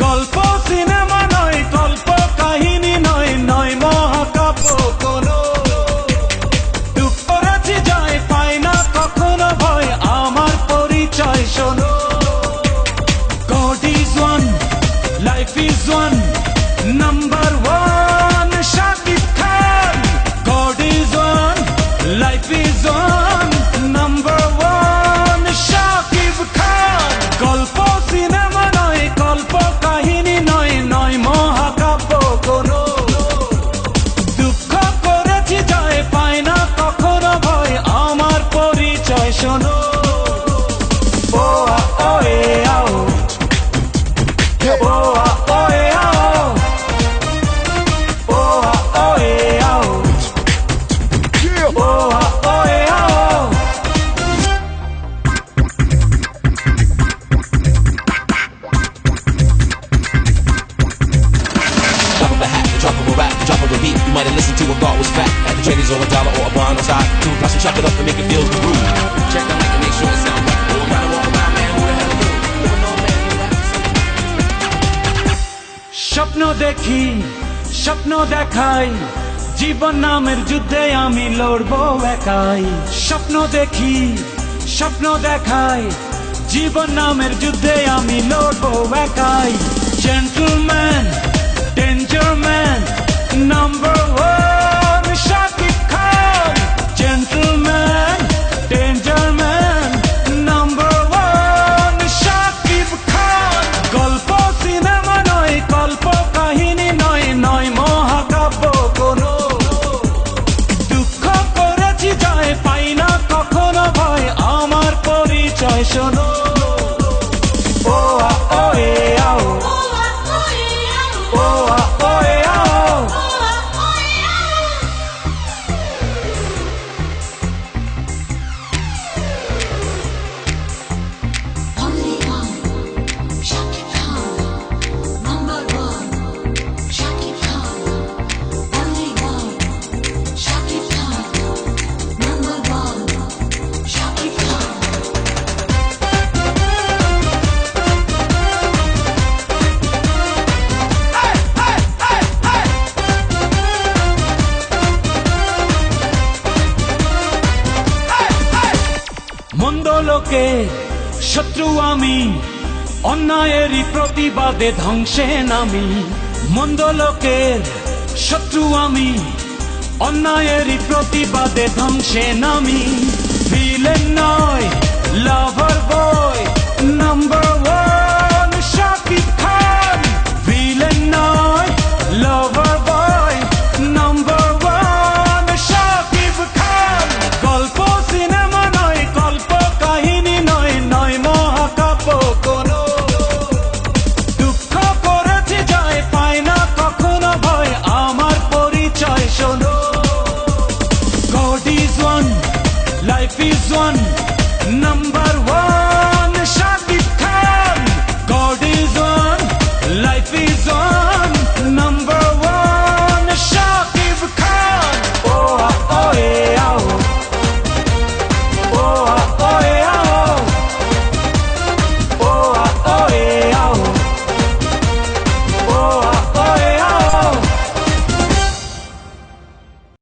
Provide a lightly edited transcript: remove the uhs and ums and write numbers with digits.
গল্প সিনেমা নয়, গল্প কাহিনী নয়, নয় মহাকাব্য কোনো। দুঃখ করেছি জয়, পাই না কখনো ভয়, আমার পরিচয় শোনো। God is one, life is one, number one, Shakib Khan. God is one, life is one, number one, Shakib Khan. গল্প সিনেমা নয়, গল্প কাহিনী নয়, নয় মহাকাব্য কোনো। দুঃখ করেছি জয়, পাই না কখনো ভয়, আমার পরিচয় শোনো। ও আ ও এ আও, ও আ ও এ আও, ও আ ও এ আও, ও আ ও এ আও। Drop of a hat, the drop of a rap, the drop of a beat. You might have listened to a thought was fact. At the tradies or a dollar or a bond on side. Two plus and chop it up and make it feel the groove. Check the mic and make sure it sound right. Oh, I'm gotta walk around, man. Who the hell are you? Living on man, you have স্বপ্ন দেখি, স্বপ্ন দেখাই, জীবন নামের যুদ্ধে আমি লড়বো একাই। স্বপ্ন দেখি, স্বপ্ন দেখাই, জীবন নামের যুদ্ধে আমি লড়বো একাই। Gentleman, danger man, number one, Shakib Khan. Gentleman, danger man, number one, Shakib Khan. গল্প সিনেমা নয়, গল্প কাহিনী নয়, নয় মহাকাব্য কোনো। দুঃখ করেছি জয়, পাই না কখনো ভয়, আমার পরিচয় শোনো। ও আ ও এ আও, ও আ ও এ আও। Only one, Shakib Khan. Number one, Shakib Khan. Only one, Shakib Khan. Number one, Shakib Khan. মন্দ লোকে শত্রু আমি, অন্যায়েরই প্রতিবাদে ধ্বংসে নামি। মন্দ লোকের শত্রু আমি, অন্যায়েরই প্রতিবাদে ধ্বংসে নামি। ভিলেন নয়, লাভার বয়, নাম্বার ওয়ান, শাকিব খান। ভিলেন নয়, লাভার বয়, নাম্বার ওয়ান, শাকিব খান। গল্প সিনেমা নয়, গল্প কাহিনী নয়, নয় মহাকাব্য কোনো। দুঃখ করেছি জয়, পাই না কখনো ভয়, আমার পরিচয় শোনো। God is one, life is one, number one.